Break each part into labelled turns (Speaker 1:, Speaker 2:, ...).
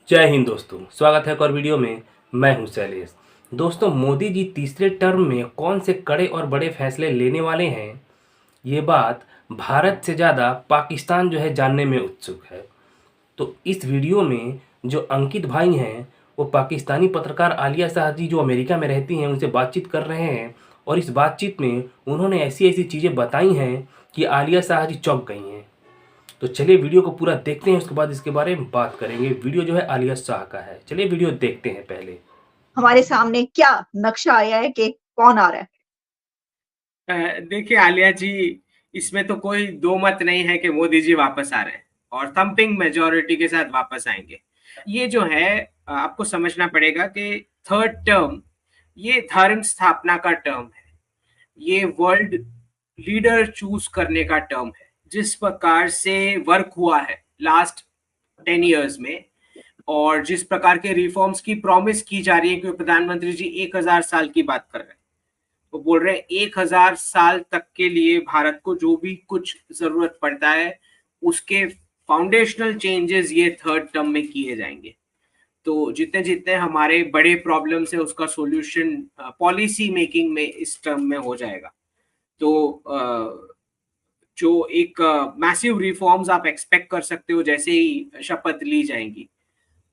Speaker 1: जय हिंद दोस्तों, स्वागत है एक और वीडियो में। मैं हूं शैलेश। दोस्तों, मोदी जी तीसरे टर्म में कौन से कड़े और बड़े फैसले लेने वाले हैं, ये बात भारत से ज़्यादा पाकिस्तान जो है जानने में उत्सुक है। तो इस वीडियो में जो अंकित भाई हैं, वो पाकिस्तानी पत्रकार आलिया शाह जी जो अमेरिका में रहती हैं उनसे बातचीत कर रहे हैं, और इस बातचीत में उन्होंने ऐसी ऐसी चीज़ें बताई हैं कि आलिया शाह जी चौंक गई हैं। तो चलिए वीडियो को पूरा देखते हैं, उसके बाद इसके बारे में बात करेंगे। वीडियो जो है आलिया शाह का है। चलिए वीडियो देखते हैं पहले।
Speaker 2: हमारे सामने क्या नक्शा आया है कि कौन आ रहा है।
Speaker 3: देखिए आलिया जी, इसमें तो कोई दो मत नहीं है कि मोदी जी वापस आ रहे हैं और थंपिंग मेजोरिटी के साथ वापस आएंगे। ये जो है आपको समझना पड़ेगा कि थर्ड टर्म ये धर्म स्थापना का टर्म है। ये वर्ल्ड लीडर चूज करने का टर्म है। जिस प्रकार से वर्क हुआ है लास्ट 10 इयर्स में और जिस प्रकार के रिफॉर्म्स की प्रॉमिस की जा रही है, क्योंकि प्रधानमंत्री जी 1000 साल की बात कर रहे हैं, वो बोल रहे हैं 1000 साल तक के लिए भारत को जो भी कुछ जरूरत पड़ता है उसके फाउंडेशनल चेंजेस ये थर्ड टर्म में किए जाएंगे। तो जितने जितने हमारे बड़े प्रॉब्लम्स है उसका सॉल्यूशन पॉलिसी मेकिंग में इस टर्म में हो जाएगा। तो जो एक मैसिव रिफॉर्म्स आप एक्सपेक्ट कर सकते हो जैसे ही शपथ ली जाएंगी।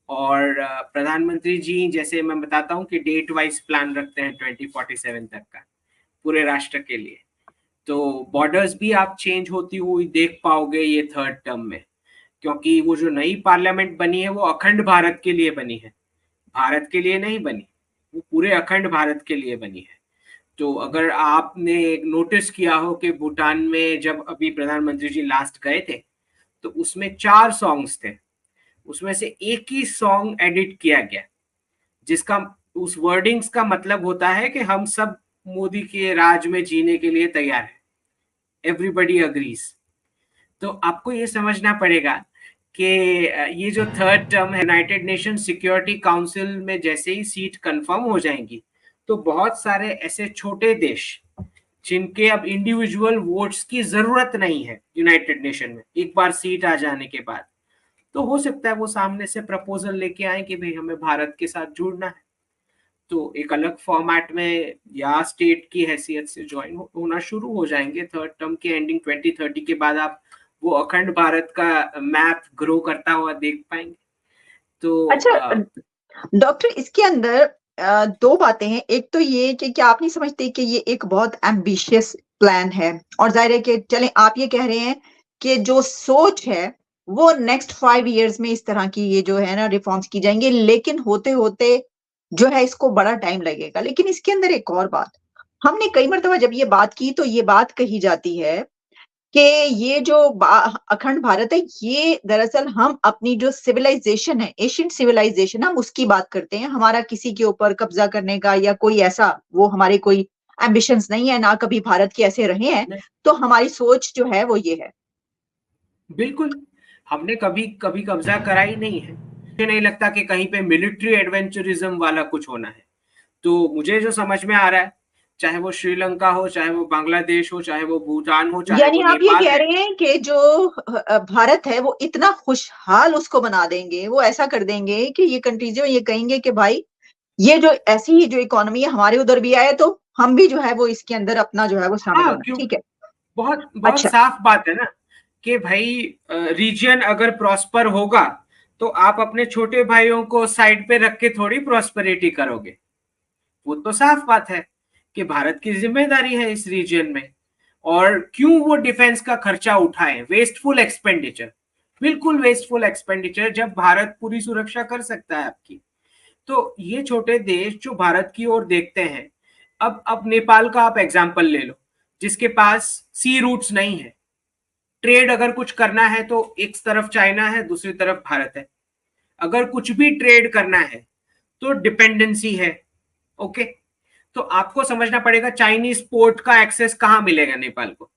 Speaker 3: और प्रधानमंत्री जी जैसे मैं बताता हूँ कि डेट वाइज प्लान रखते हैं 2047 तक का पूरे राष्ट्र के लिए। तो बॉर्डर्स भी आप चेंज होती हुई देख पाओगे ये थर्ड टर्म में, क्योंकि वो जो नई पार्लियामेंट बनी है वो अखंड भारत के लिए बनी है, भारत के लिए नहीं बनी, वो पूरे अखंड भारत के लिए बनी है। तो अगर आपने नोटिस किया हो कि भूटान में जब अभी प्रधानमंत्री जी लास्ट गए थे तो उसमें 4 सॉन्ग्स थे, उसमें से एक ही सॉन्ग एडिट किया गया जिसका उस वर्डिंग्स का मतलब होता है कि हम सब मोदी के राज में जीने के लिए तैयार है, एवरीबडी अग्रीज। तो आपको ये समझना पड़ेगा कि ये जो थर्ड टर्म है यूनाइटेड नेशन सिक्योरिटी काउंसिल में जैसे ही सीट कंफर्म हो जाएंगी तो बहुत सारे ऐसे छोटे देश जिनके अब इंडिविजुअल वोट्स की जरूरत नहीं है यूनाइटेड नेशन में एक बार सीट आ जाने के बाद, तो हो सकता है वो सामने से प्रपोजल लेके आए कि भाई हमें भारत के साथ जुड़ना है। तो एक अलग फॉर्मेट में या स्टेट की हैसियत से ज्वाइन होना शुरू हो जाएंगे। थर्ड टर्म के एंडिंग 2030 के बाद आप वो अखंड भारत का मैप ग्रो करता हुआ देख पाएंगे। तो
Speaker 2: अच्छा डॉक्टर, इसके अंदर दो बातें हैं। एक तो ये कि क्या आप नहीं समझते कि ये एक बहुत एम्बिशियस प्लान है, और जाहिर है कि चलें आप ये कह रहे हैं कि जो सोच है वो नेक्स्ट 5 इयर्स में इस तरह की ये जो है ना रिफॉर्म्स की जाएंगे, लेकिन होते होते जो है इसको बड़ा टाइम लगेगा। लेकिन इसके अंदर एक और बात, हमने कई मरतबा जब ये बात की तो ये बात कही जाती है कि ये जो अखंड भारत है, ये दरअसल हम अपनी जो सिविलाइजेशन है, एशियंट सिविलाइजेशन, हम उसकी बात करते हैं। हमारा किसी के ऊपर कब्जा करने का या कोई ऐसा वो हमारे कोई एम्बिशंस नहीं है, ना कभी भारत के ऐसे रहे हैं। तो हमारी सोच जो है वो ये है।
Speaker 3: बिल्कुल, हमने कभी कभी कब्जा करा ही नहीं है। मुझे नहीं लगता कि कहीं पे मिलिट्री एडवेंचरिज्म वाला कुछ होना है। तो मुझे जो समझ में आ रहा है, चाहे वो श्रीलंका हो, चाहे वो बांग्लादेश हो, चाहे वो भूटान हो, चाहे
Speaker 2: यानी
Speaker 3: वो
Speaker 2: आप ये
Speaker 3: नेपाल
Speaker 2: कह
Speaker 3: है।
Speaker 2: रहे हैं कि जो भारत है वो इतना खुशहाल उसको बना देंगे, वो ऐसा कर देंगे कि ये कंट्रीज जो ये कहेंगे कि भाई ये जो ऐसी ही जो इकोनॉमी है हमारे उधर भी आए तो हम भी जो है वो इसके अंदर अपना जो है वो शामिल
Speaker 3: हाँ,
Speaker 2: होना।
Speaker 3: क्यों,
Speaker 2: ठीक है।
Speaker 3: बहुत बहुत
Speaker 2: अच्छा।
Speaker 3: साफ बात है ना कि भाई रीजन अगर प्रॉस्पर होगा तो आप अपने छोटे भाइयों को साइड पे रख के थोड़ी प्रॉस्पेरिटी करोगे। वो तो साफ बात है कि भारत की जिम्मेदारी है इस रीजन में। और क्यों वो डिफेंस का खर्चा उठाए, वेस्टफुल एक्सपेंडिचर, बिल्कुल वेस्टफुल एक्सपेंडिचर, जब भारत पूरी सुरक्षा कर सकता है आपकी। तो ये छोटे देश जो भारत की ओर देखते हैं, अब नेपाल का आप एग्जांपल ले लो, जिसके पास सी रूट्स नहीं है। ट्रेड अगर कुछ करना है तो एक तरफ चाइना है, दूसरी तरफ भारत है। अगर कुछ भी ट्रेड करना है तो डिपेंडेंसी है। ओके, तो आपको समझना पड़ेगा चाइनीज पोर्ट का एक्सेस कहां मिलेगा नेपाल को,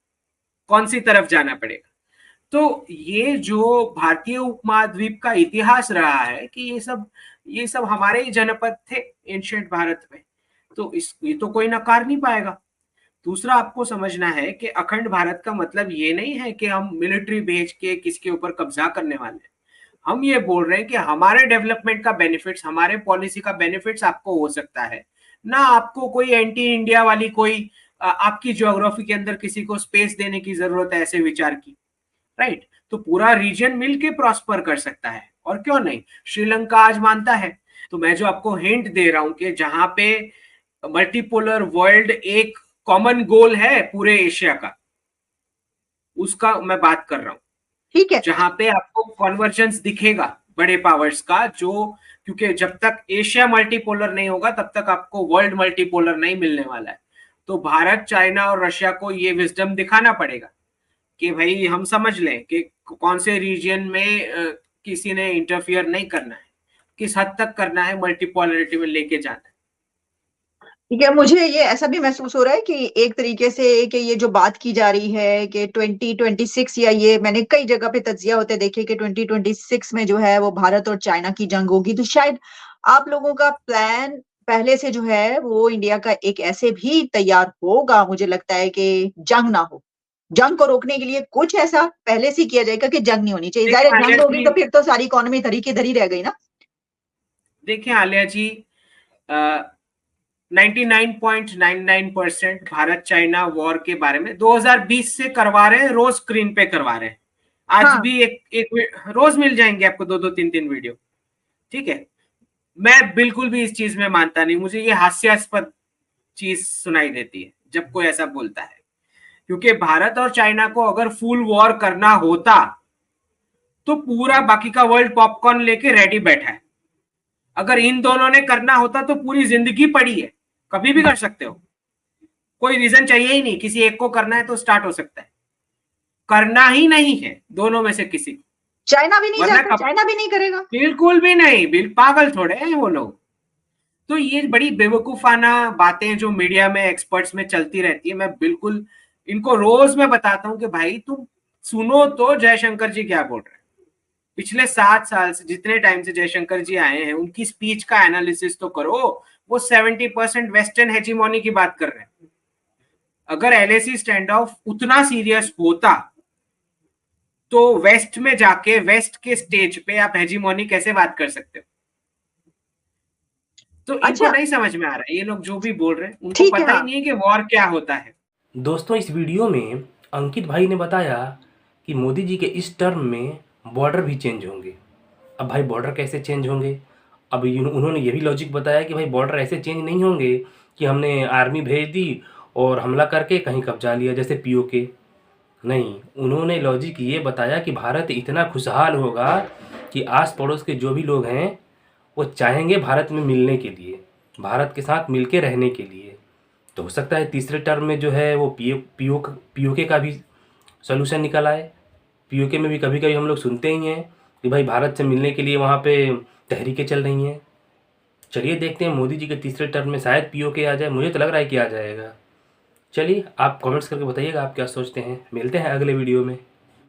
Speaker 3: कौन सी तरफ जाना पड़ेगा। तो ये जो भारतीय उपमहाद्वीप का इतिहास रहा है कि ये सब हमारे ही जनपद थे एंशिएंट भारत में। तो इस ये तो कोई नकार नहीं पाएगा। दूसरा आपको समझना है कि अखंड भारत का मतलब ये नहीं है कि हम मिलिट्री भेज के किसके ऊपर कब्जा करने वाले हैं। हम ये बोल रहे हैं कि हमारे डेवलपमेंट का बेनिफिट्स, हमारे पॉलिसी का बेनिफिट्स आपको हो सकता है ना, आपको कोई एंटी इंडिया वाली कोई आपकी ज्योग्राफी के अंदर किसी को स्पेस देने की जरूरत है ऐसे विचार की, राइट? तो पूरा रीजन मिलके प्रॉस्पर कर सकता है, और क्यों नहीं, श्रीलंका आज मानता है। तो मैं जो आपको हिंट दे रहा हूं कि जहां पे मल्टीपोलर वर्ल्ड एक कॉमन गोल है पूरे एशिया का, उसका मैं बात कर रहा हूं,
Speaker 2: ठीक है।
Speaker 3: जहां पे आपको कॉन्वर्जेंस दिखेगा बड़े पावर्स का, जो क्योंकि जब तक एशिया मल्टीपोलर नहीं होगा तब तक आपको वर्ल्ड मल्टीपोलर नहीं मिलने वाला है। तो भारत, चाइना और रशिया को ये विजडम दिखाना पड़ेगा कि भाई हम समझ लें कि कौन से रीजन में किसी ने इंटरफियर नहीं करना है, किस हद तक करना है, मल्टीपोलरिटी में लेके जाना है।
Speaker 2: ठीक है, मुझे ये ऐसा भी महसूस हो रहा है कि एक तरीके से कि ये जो बात की जा रही है कि 2026, या ये मैंने कई जगह पे तज्जिया होते देखे कि 2026 में जो है वो भारत और चाइना की जंग होगी, तो शायद आप लोगों का प्लान पहले से जो है वो इंडिया का एक ऐसे भी तैयार होगा, मुझे लगता है कि जंग ना हो, जंग को रोकने के लिए कुछ ऐसा पहले से किया जाएगा कि जंग नहीं होनी चाहिए।
Speaker 3: देखिए
Speaker 2: जाहिर है
Speaker 3: आलिया
Speaker 2: जंग होगी
Speaker 3: जी,
Speaker 2: तो फिर तो सारी इकोनॉमी धरी की धरी रह गई ना।
Speaker 3: देखिए आलिया जी, 99.99% भारत चाइना वॉर के बारे में 2020 से करवा रहे हैं, रोज स्क्रीन पे करवा रहे हैं। आज
Speaker 2: हाँ,
Speaker 3: भी एक रोज मिल जाएंगे आपको 2-2 3-3 वीडियो, ठीक है? मैं बिल्कुल भी इस चीज में मानता नहीं, मुझे ये हास्यास्पद चीज सुनाई देती है जब कोई ऐसा बोलता है, क्योंकि भारत और चाइना को अगर फुल वॉर करना होता तो पूरा बाकी का वर्ल्ड पॉपकॉर्न लेके रेडी बैठा है। अगर इन दोनों ने करना होता तो पूरी जिंदगी पड़ी है, कभी भी कर सकते हो, कोई रीजन चाहिए ही नहीं, किसी एक को करना है तो स्टार्ट हो सकता है, करना ही नहीं है दोनों में से किसी को,
Speaker 2: चाइना भी नहीं
Speaker 3: वरना
Speaker 2: चाहता, चाइना भी नहीं करेगा।
Speaker 3: बिल्कुल भी नहीं, पागल थोड़े हैं वो लोग। तो ये बड़ी बेवकूफाना बातें जो मीडिया में एक्सपर्ट्स में चलती रहती है, मैं बिल्कुल इनको रोज मैं बताता हूं कि भाई तुम सुनो तो जयशंकर जी क्या बोल रहे हैं। पिछले 7 साल से, जितने टाइम से जयशंकर जी आए हैं, उनकी स्पीच का एनालिसिस तो करो। वो 70% वेस्टर्न हेजीमोनी की बात कर रहे हैं। अगर एलएसी स्टैंड ऑफ उतना सीरियस होता तो वेस्ट में जाके, वेस्ट के स्टेज पे आप हेजीमोनी कैसे बात कर सकते हो? तो इनको
Speaker 2: अच्छा,
Speaker 3: नहीं समझ में आ रहा है, ये लोग जो भी बोल रहे हैं उनको
Speaker 2: ठीक है।
Speaker 3: पता ही
Speaker 2: हाँ,
Speaker 3: नहीं है कि वॉर क्या होता है।
Speaker 1: दोस्तों इस वीडियो में अंकित भाई ने बताया कि मोदी जी के इस टर्म में बॉर्डर भी चेंज होंगे। अब भाई बॉर्डर कैसे चेंज होंगे? अब उन्होंने ये भी लॉजिक बताया कि भाई बॉर्डर ऐसे चेंज नहीं होंगे कि हमने आर्मी भेज दी और हमला करके कहीं कब्जा लिया जैसे पीओके। नहीं, उन्होंने लॉजिक ये बताया कि भारत इतना खुशहाल होगा कि आस पड़ोस के जो भी लोग हैं वो चाहेंगे भारत में मिलने के लिए, भारत के साथ मिल के रहने के लिए। तो हो सकता है तीसरे टर्म में जो है वो पीओके का भी सोल्यूशन निकल आए। पीओके में भी कभी कभी हम लोग सुनते ही हैं कि भाई भारत से मिलने के लिए वहाँ पे तहरीकें चल रही हैं। चलिए देखते हैं मोदी जी के तीसरे टर्म में शायद पीओके आ जाए, मुझे तो लग रहा है कि आ जाएगा। चलिए आप कमेंट्स करके बताइएगा आप क्या सोचते हैं। मिलते हैं अगले वीडियो में।